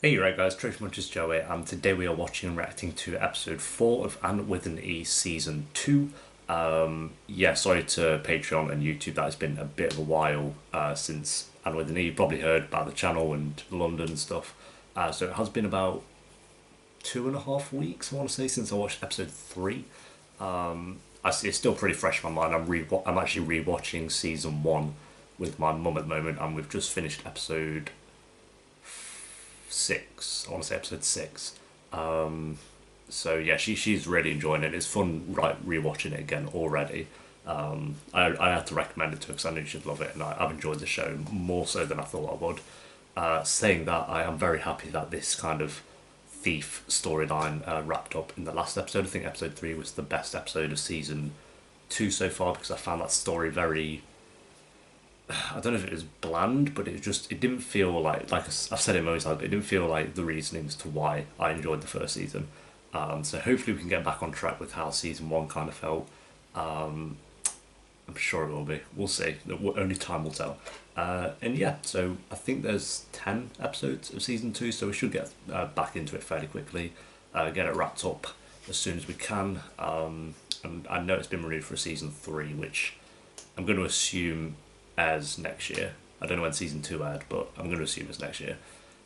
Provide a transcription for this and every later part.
Hey, you right guys, Trish Munch's Joey, and today we are watching and reacting to episode 4 of And With an E Season 2. Yeah, sorry to Patreon and YouTube that it's been a bit of a while since And With an E. You've probably heard about the channel and London and stuff. So it has been about 2.5 weeks, I want to say, since I watched episode 3. I see it's still pretty fresh in my mind. I'm actually rewatching Season 1 with my mum at the moment, and we've just finished episode 6. I want to say episode 6. So yeah, she's really enjoying it. It's fun, right, rewatching it again already. I had to recommend it to her because I knew she'd love it, and I've enjoyed the show more so than I thought I would. Saying that, I am very happy that this kind of thief storyline wrapped up in the last episode. I think episode 3 was the best episode of season 2 so far because I found that story very, I don't know if it was bland, but it didn't feel like I've said it most times, but it didn't feel like the reasonings to why I enjoyed the first season. So hopefully we can get back on track with how season 1 kind of felt. I'm sure it will be. We'll see. Only time will tell. And yeah, so I think there's 10 episodes of season 2, so we should get back into it fairly quickly, get it wrapped up as soon as we can. And I know it's been renewed for season 3, which I'm going to assume airs next year. I don't know when season 2 aired, but I'm going to assume it's next year.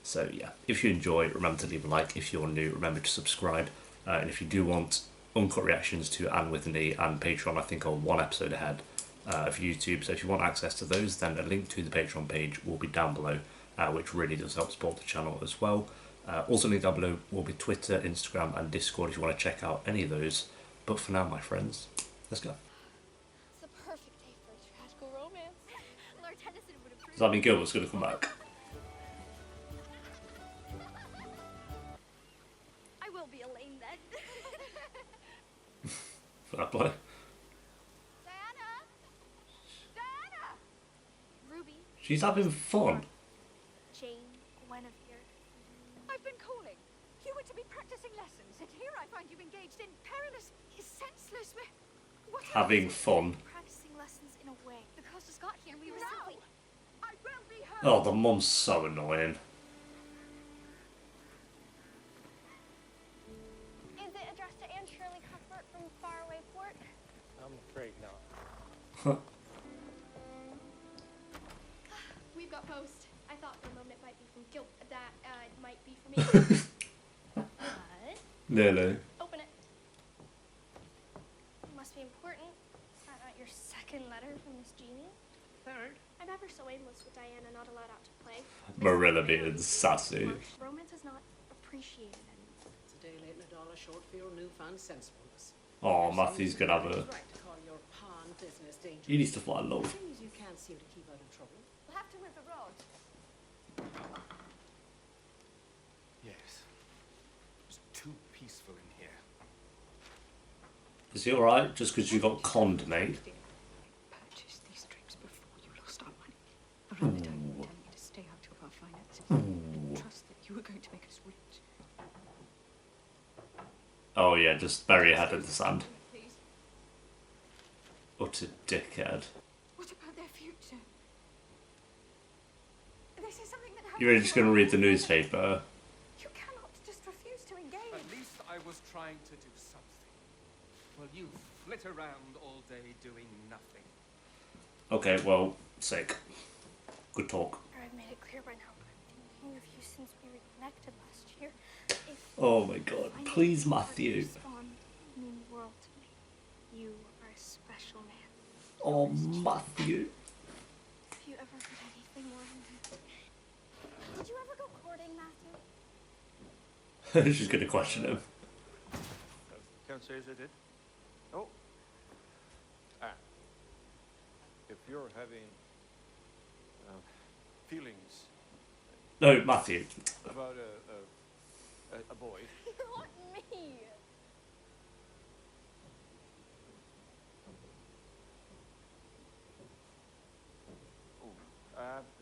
So yeah, if you enjoy, remember to leave a like. If you're new, remember to subscribe. And if you do want uncut reactions to Anne with an E and Patreon, I think are one episode ahead of YouTube. So if you want access to those, then a link to the Patreon page will be down below, which really does help support the channel as well. Also linked down below will be Twitter, Instagram and Discord if you want to check out any of those. But for now, my friends, let's go. It's the perfect day for a tragical romance. Lord Tennyson would approve. Does that mean Gilbert's going to come back? I will be Elaine then. Fair play. Diana! Diana! Ruby. She's having fun. Jane, Guinevere. I've been calling. You were to be practicing lessons, and here I find you engaged in perilous, senseless. What Having fun. Practicing lessons in a way. The coast has got here, and we were simply. I will be hurt. Oh, the mum's so annoying. Is it addressed to Anne Shirley Cuthbert from Faraway Port? I'm afraid not. We've got post. I thought for a moment it might be from Gilbert. That it might be for me. What? Nearly. Open it. It must be important. Is that not your second letter from Miss Jeannie? Third. I'm ever so aimless with Diana not allowed out to play. Marilla being sassy. Romance is not appreciated anymore. It's a day late and a dollar short for your newfound sensibleness. Oh, Matthew's gonna have a. It's right to call your pawn business dangerous. He needs to fly low. Things you can't seem to keep out of trouble. We'll have to move the road. Yes. It's too peaceful in here. Is he alright? Just because you got conned, mate? Purchased these drinks before you lost our money. Around the time you were telling me to stay out of our finances. And trust that you were going to make us rich. Oh yeah, just bury your head in the sand. Please. Utter dickhead. What about their future? This is something that You're just gonna read the newspaper. You cannot just refuse to engage. At least I was trying to do something. Well, you flit around all day doing nothing. Okay, well, sick. Good talk. I've made it clear by now, but I'm thinking of you since we reconnected last year. If Oh my god. I know Please, you Matthew. respond, mean the world to me. You are a special man. Oh, Matthew. Have you ever heard anything more than that? Did you ever go courting, Matthew? She's gonna question him. Can't say as I did. Oh. Ah. If you're having feelings No, Matthew. about a boy, Not me.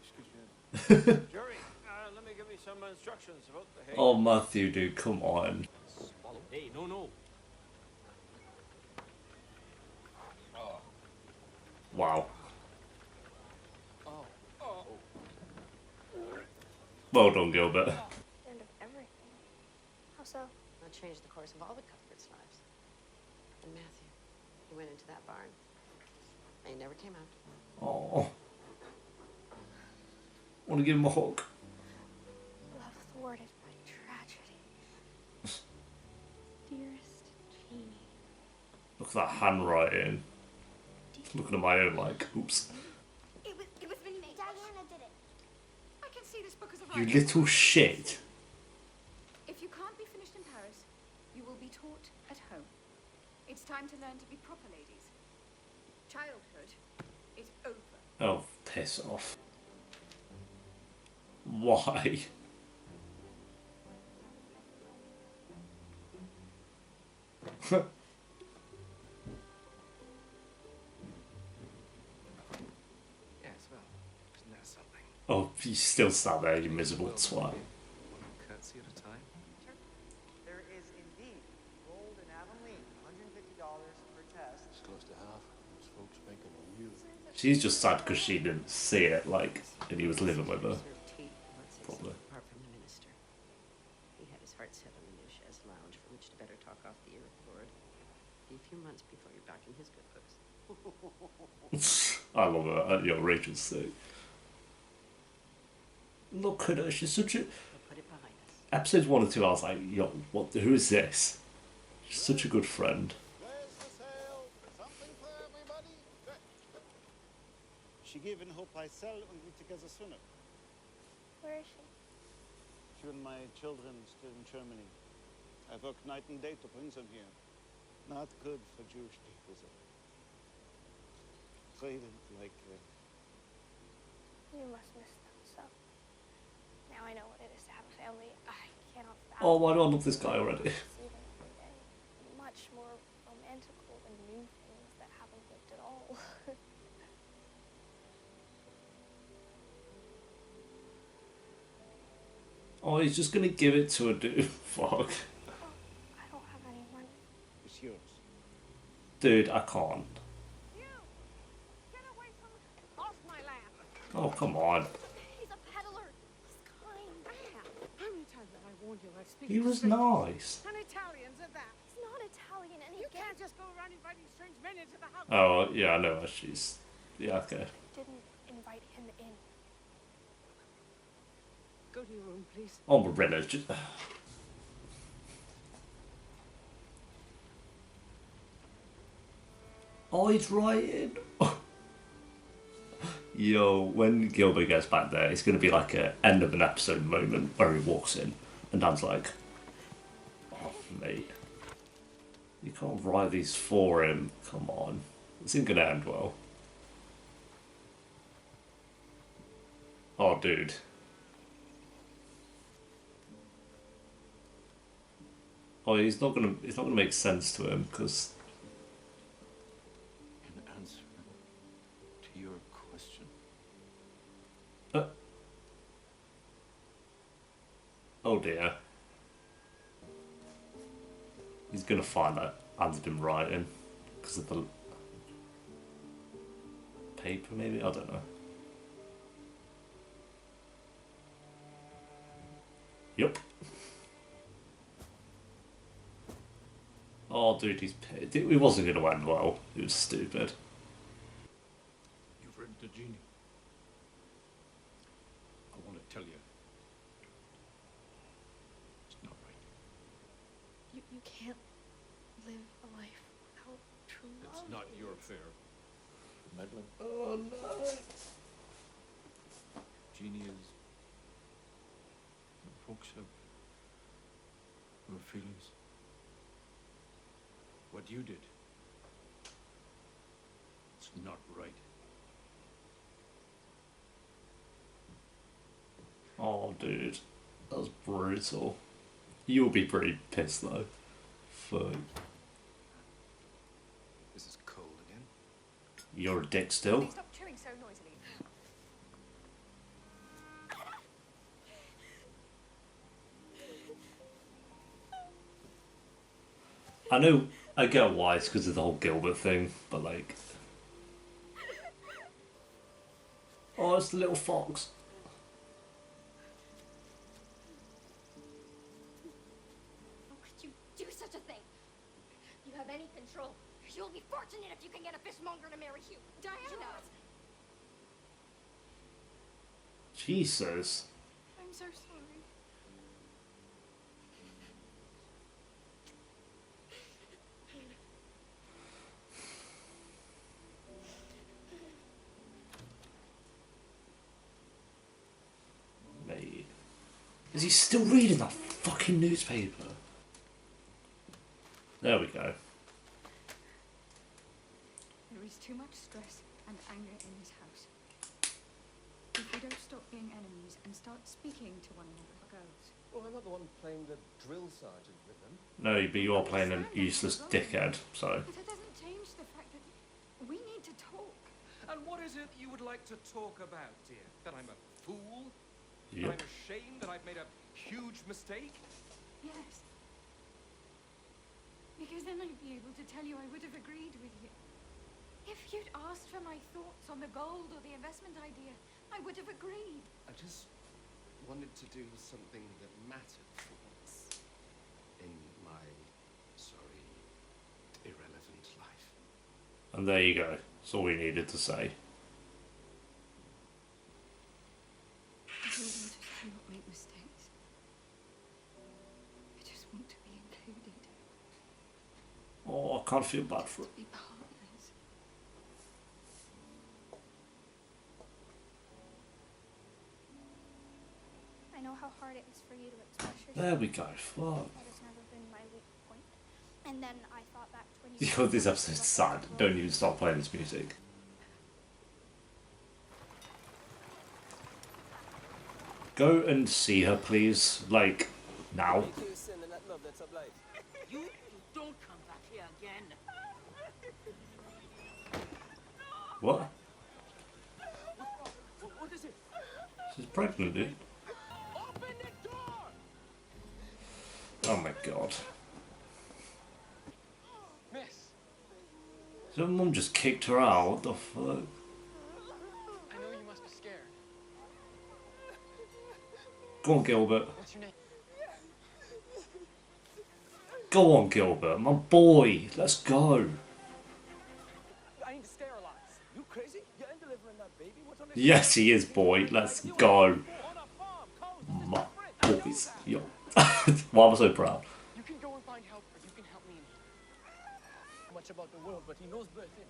excuse me. Jerry, let me give you some instructions about the hay. Oh, Matthew, dude, come on. Swallow. Hey, no. Wow. Oh. Well done, Gilbert. And so? That changed the course of all the Cuthberts' lives. And Matthew, he went into that barn. And he never came out. Oh, want to give him a hug. Love thwarted by tragedy. Dearest Jeannie. Look at that handwriting. Looking at my own, like, oops. It was me. Diana did it. I can see this book as a You writer. little shit. If you can't be finished in Paris, you will be taught at home. It's time to learn to be proper ladies. Childhood is over. Oh, piss off. Why? Yes, well, isn't that something? Oh, you still sat there, you miserable twat. One curtsy at a time. There is indeed gold in Avonlea, $150 per test. It's close to half. Those folks making on you. She's just sad because she didn't see it, like, and he was living with her. Served tea, let's say Probably. something apart from the minister. He had his heart set on the new chaise lounge for which to better talk off the ear cord. Be a few months before you're back in his good books. I love her. Yo, Rachel's sick. Look at her. She's such a. We'll put it behind us. Episodes 1 and 2, I was like, yo, what? Who is this? She's such a good friend. There's the sale. Something for everybody. Sie geben hopp I sell und we together sooner. Where is she? She and my children still in Germany. I work night and day to bring them here. Not good for Jewish people, though. Traded like You must miss them so. Now I know what it is to have a family. I cannot Oh, why do I love this guy already? see them every day. Much more romantical than new things that haven't lived at all. Oh, he's just gonna give it to a dude. Fuck. Oh, I don't have any money. it's yours. Dude, I can't. You! Get away from off my land! Oh, come on. He's a peddler. He's kind. How many times have I warned you I speak He to was strangers? nice. And Italians at that. He's not Italian and he You can't just go around inviting strange men into the house. Oh, yeah, I know. She's. Yeah, okay. didn't invite him in. Go to your room, please. Oh, Marilla, just. Oh, he's writing. Yo, when Gilbert gets back there, it's going to be like a end of an episode moment where he walks in and Dan's like, oh, mate, you can't write these for him. Come on. This isn't going to end well. Oh, dude. Oh, it's not gonna make sense to him because In answer to your question, oh dear, he's gonna find that Anne's been writing because of the paper, maybe, I don't know. Yup. Oh, dude, it wasn't going to end well. It was stupid. you've written to Jeannie. I want to tell you. It's not right. You can't live a life without true love. It's not your affair. Madeline, Oh no. Jeannie is. Folks have feelings. What you did. It's not right. Oh, dude, that was brutal. You'll be pretty pissed though. Fuck. This is cold again. You're a dick still. Please stop chewing so noisily. I know, I get why it's because of the whole Gilbert thing, but like, oh, it's the little fox. of any control. You'll be fortunate if you can get a fishmonger to marry you. Diana! Jesus. I'm so sorry. Mate. Is he still reading that fucking newspaper? There we go. There is too much stress and anger in this house. If we don't stop being enemies and start speaking to one another, girls. Well, I'm not the one playing the drill sergeant with them. No, but you are playing a useless dickhead, so. But that doesn't change the fact that we need to talk. And what is it you would like to talk about, dear? That I'm a fool? Yep. That I'm ashamed that I've made a huge mistake? Yes. Because then I'd be able to tell you I would have agreed with you. If you'd asked for my thoughts on the gold or the investment idea, I would have agreed. I just wanted to do something that mattered for once in my, sorry, irrelevant life. And there you go. That's all we needed to say. I don't want us to not make mistakes. I just want to be included. Oh, I can't feel bad for it. To be partners. I know how hard it is for you to express yourself. There we go. Fuck. That has never been my weak point. And then I thought back to when you... Yo, this episode's sad. Don't even stop playing this music. Go and see her, please. Like, now. You don't come back here again. What? What is it? She's pregnant, dude. Open the door! Oh my god. Miss! So her mum just kicked her out. What the fuck? I know you must be scared. Go on, Gilbert. What's your name? Go on, Gilbert. My boy. Let's go. I need to sterilize. You crazy? You ain't delivering that baby. What's on this? Yes, he is, boy. Let's go. On a farm, coast, My different. boys. Yo. Why am I so proud? You can go and find help, or you can help me. Much about the world, but he knows birthing.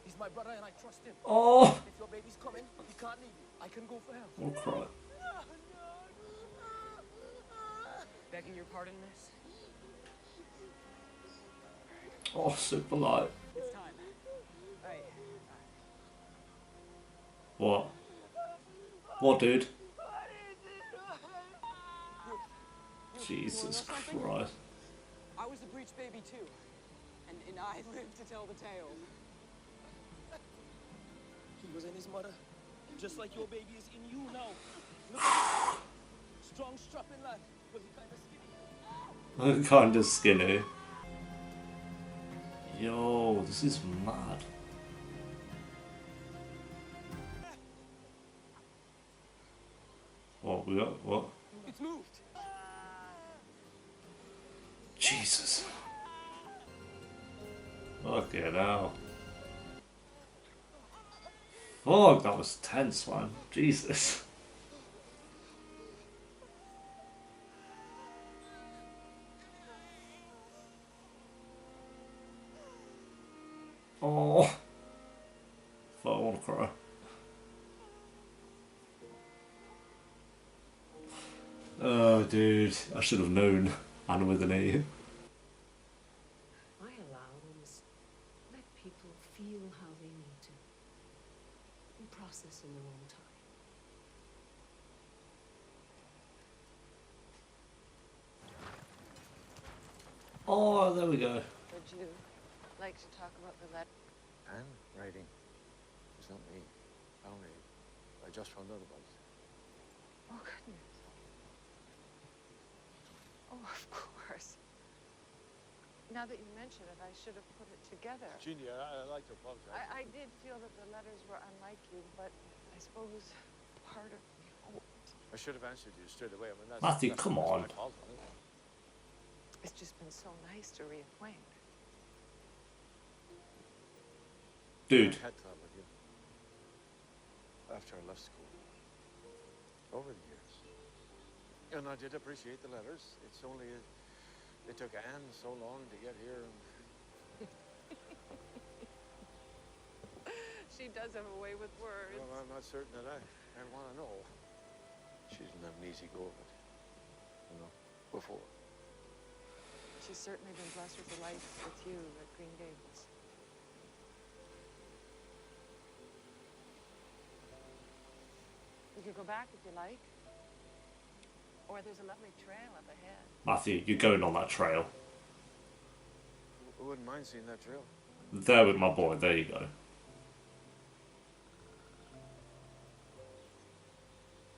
He's my brother, and I trust him. Oh. If your baby's coming, he can't leave you. I can go for help. I'll cry. Begging your pardon, miss. Oh, super light. It's time. Hey. What? What, dude? Jesus Christ. I was the breech baby too, and I lived to tell the tale. He was in his mother, just like your baby is in you now. Look at him. Strong, strapping lad, but he kind of skinny. Kinda skinny. Yo, this is mad. What, we got? What? It's moved. Jesus. Okay, now. Fuck, that was tense, man. Jesus. Oh. Fuck, I want to cry. Oh, dude. I should have known. Anna with an A. My allowance. Let people feel how they need to. And process in their own time. Oh, there we go. Would you like to talk about the letter? Handwriting. It's not me. I just found out about it. Oh, goodness. Oh, of course. Now that you mention it, I should have put it together. Jeannie, I'd like to apologize. I did feel that the letters were unlike you, but I suppose part of me hoped. I should have answered you straight away. I mean, Matthew, come on. my fault, wasn't it? It's just been so nice to reacquaint. Dude. I had to have with you. After I left school. Over the years. And I did appreciate the letters. It's only it took Anne so long to get here. And She does have a way with words. well, I'm not certain that I want to know. She didn't have an easy go of it, you know, before. She's certainly been blessed with a life with you at Green Gables. You could go back if you like. Or there's a lovely trail up ahead. Matthew, you're going on that trail. I wouldn't mind seeing that trail. There with my boy, there you go.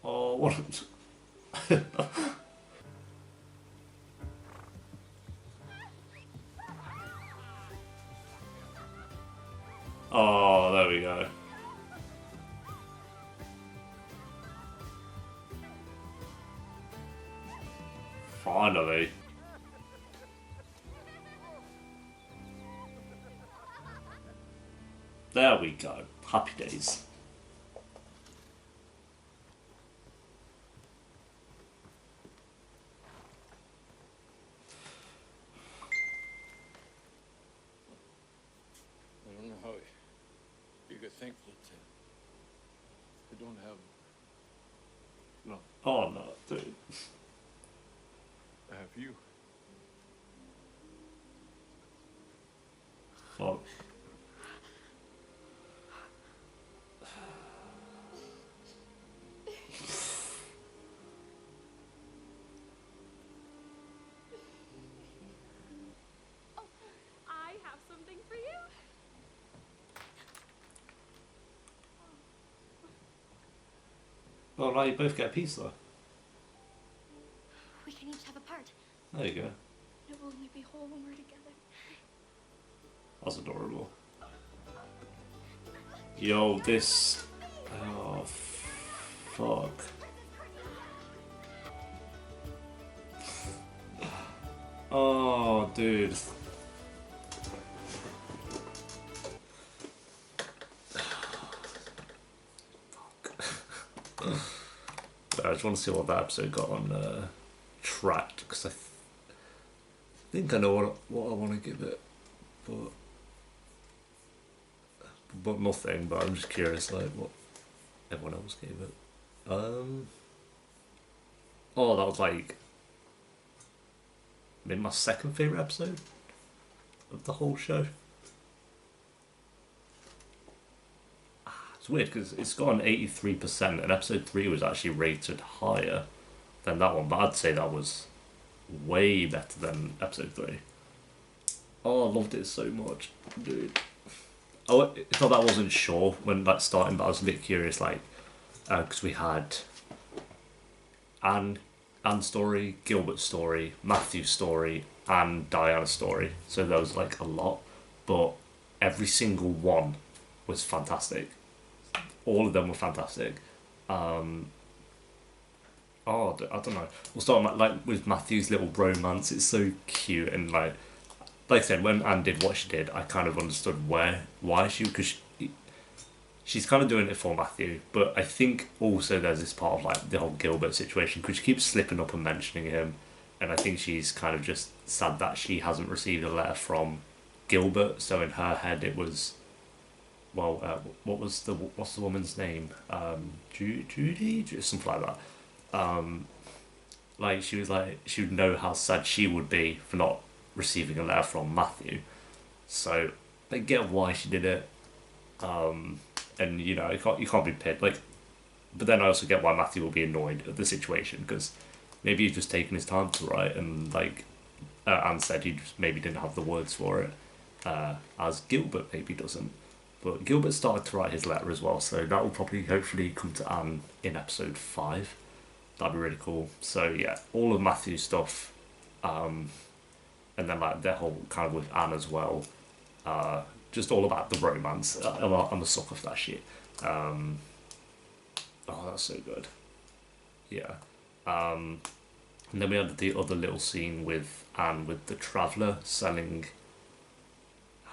Oh, what? Oh, there we go. Finally. There we go. Happy days. I don't know how you could think that you don't have love. Oh no, dude. I have you. Fuck. I have something for you. Well, now you both get a piece though. We can each have a part. There you go. It will only be whole when we're together. That's adorable. Yo, this... Oh, fuck. Oh, dude. I just want to see what that episode got on tracked, because I think I know what I want to give it, but nothing. But I'm just curious, like what everyone else gave it. Oh, that was like maybe my second favorite episode of the whole show. It's weird because it's got an 83%, and episode 3 was actually rated higher than that one, but I'd say that was way better than episode 3. Oh, I loved it so much, dude. Oh, it's not that I wasn't sure when like starting, but I was a bit curious, like, because we had Anne's story, Gilbert's story, Matthew's story, and Diana's story, so there was like a lot, but every single one was fantastic. All of them were fantastic. Oh, I don't know. We'll start like with Matthew's little romance. It's so cute, and like I said, when Anne did what she did, I kind of understood why she, because she's kind of doing it for Matthew, but I think also there's this part of like the whole Gilbert situation, because she keeps slipping up and mentioning him, and I think she's kind of just sad that she hasn't received a letter from Gilbert. So in her head, it was, well, what's the woman's name? Judy, something like that. Like she was like, she would know how sad she would be for not receiving a letter from Matthew. So I get why she did it. And you know, you can't be pissed. Like, but then I also get why Matthew will be annoyed at the situation, because maybe he's just taking his time to write, and like Anne said, he just maybe didn't have the words for it, as Gilbert maybe doesn't. But Gilbert started to write his letter as well, so that will probably hopefully come to Anne in episode 5. That'd be really cool. So yeah, all of Matthew's stuff, and then like their whole kind of with Anne as well. Just all about the romance. I'm a sucker for that shit. Oh, that's so good. Yeah. And then we had the other little scene with Anne with the traveller selling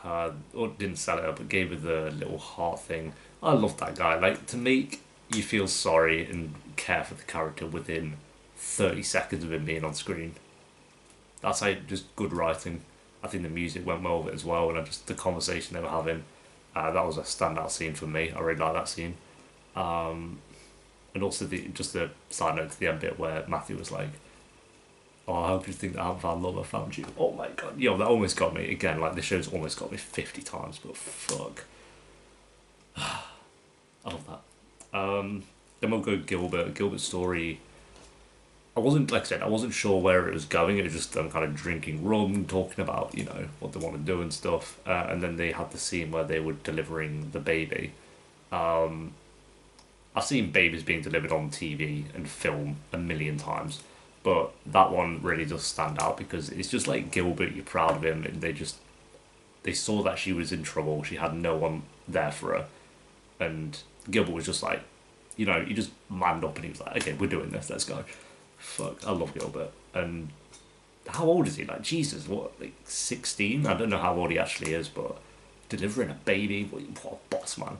her, or didn't sell it up, but gave her the little heart thing. I love that guy. Like, to make you feel sorry and care for the character within 30 seconds of him being on screen. That's like just good writing. I think the music went well with it as well, and just the conversation they were having. That was a standout scene for me. I really like that scene. And also just the side note to the end bit where Matthew was like, "Oh, I hope you think that I haven't found love, I found you." Oh my god, yo, that almost got me again. Like, this show's almost got me 50 times, but fuck, I love that. Then we'll go Gilbert. Gilbert's story. I wasn't, like I said, I wasn't sure where it was going. It was just them kind of drinking rum, talking about, what they want to do and stuff. And then they had the scene where they were delivering the baby. I've seen babies being delivered on TV and film a million times, but that one really does stand out because it's just like Gilbert, you're proud of him, and they saw that she was in trouble. She had no one there for her, and Gilbert was just like, he just manned up and he was like, "Okay, we're doing this. Let's go." Fuck, I love Gilbert. And how old is he? Like, Jesus, what, like 16? I don't know how old he actually is, but delivering a baby, what a boss, man.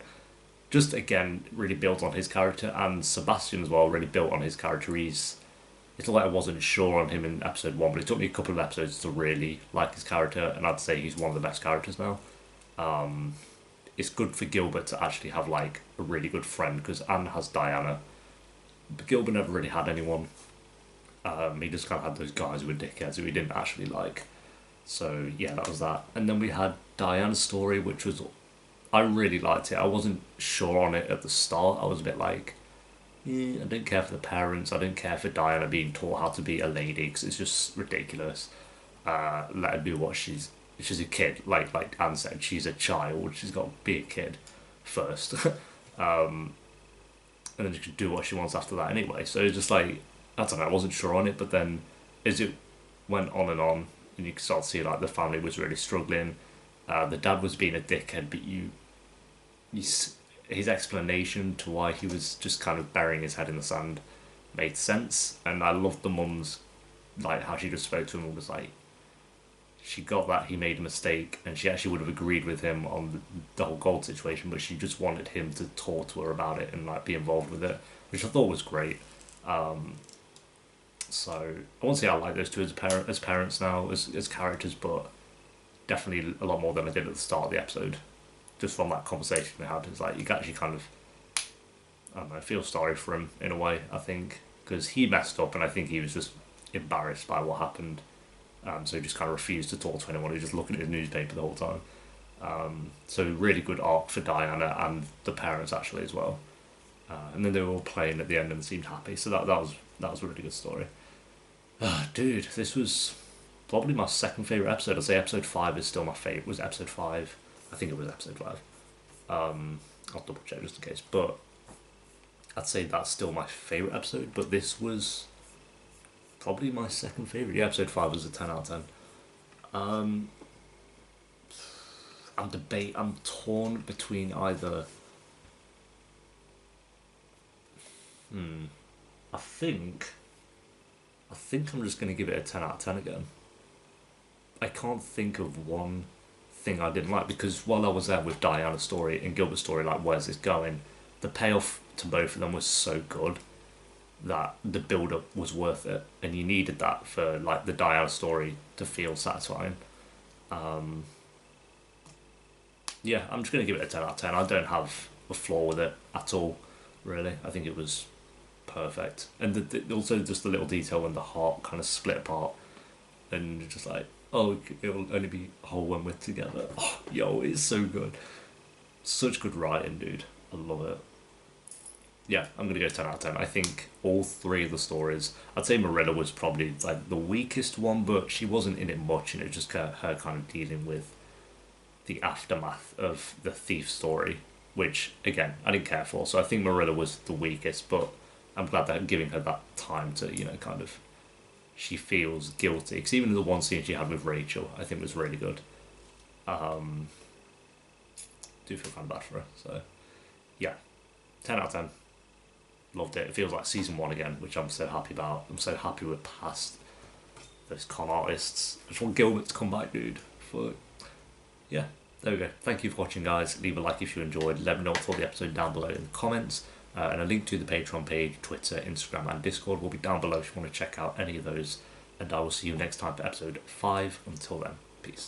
Just again, really built on his character, and Sebastian as well really built on his character. It's not like I wasn't sure on him in episode 1, but it took me a couple of episodes to really like his character, and I'd say he's one of the best characters now. It's good for Gilbert to actually have like a really good friend, because Anne has Diana, but Gilbert never really had anyone. He just kind of had those guys who were dickheads who he didn't actually like. So yeah, that was that. And then we had Diana's story, which was, I really liked it. I wasn't sure on it at the start. I was a bit like, I don't care for the parents. I don't care for Diana being taught how to be a lady, because it's just ridiculous. Let her do what she's a kid. Like Anne said, she's a child. She's got to be a kid first, and then she can do what she wants after that anyway. So it's just like, I don't know. I wasn't sure on it, but then as it went on, and you could start to see like the family was really struggling. The dad was being a dickhead, but his explanation to why he was just kind of burying his head in the sand made sense, and I loved the mum's, like, how she just spoke to him and was like, she got that he made a mistake, and she actually would have agreed with him on the whole gold situation, but she just wanted him to talk to her about it and like be involved with it, which I thought was great. So I won't say I like those two as parents now, as characters, but definitely a lot more than I did at the start of the episode. Just from that conversation they had, it's like you can actually kind of, I don't know, feel sorry for him in a way, I think, because he messed up, and I think he was just embarrassed by what happened. So he just kind of refused to talk to anyone. He was just looking at his newspaper the whole time. So really good arc for Diana and the parents actually as well. And then they were all playing at the end and seemed happy. So that was a really good story. Dude, this was probably my second favourite episode. I'd say episode 5 is still my favourite. Was it episode 5? I think it was episode 5. I'll double check just in case. But I'd say that's still my favourite episode. But this was probably my second favourite. Yeah, episode 5 was a 10 out of 10. I'm torn between either. I think I'm just going to give it a 10 out of 10 again. I can't think of one thing I didn't like, because while I was there with Diana's story and Gilbert's story, like, where's this going? The payoff to both of them was so good that the build-up was worth it, and you needed that for like the Diana story to feel satisfying. Yeah, I'm just going to give it a 10 out of 10. I don't have a flaw with it at all, really. I think it was perfect. And also just the little detail when the heart kind of split apart, and you're just like, oh, it'll only be whole when we're together. Oh, yo, it's so good. Such good writing, dude. I love it. Yeah, I'm going to go 10 out of 10. I think all three of the stories, I'd say Marilla was probably like the weakest one, but she wasn't in it much, and it was just her kind of dealing with the aftermath of the thief story, which, again, I didn't care for. So I think Marilla was the weakest, but I'm glad that giving her that time to, kind of, she feels guilty. Because even the one scene she had with Rachel, I think was really good. Do feel kind of bad for her. So, yeah, 10 out of 10. Loved it. It feels like season 1 again, which I'm so happy about. I'm so happy we're past those con artists. I just want Gilbert to come back, dude. Fuck. Yeah, there we go. Thank you for watching, guys. Leave a like if you enjoyed. Let me know what you thought of the episode down below in the comments. And a link to the Patreon page, Twitter, Instagram, and Discord will be down below if you want to check out any of those. And I will see you next time for episode 5. Until then, peace.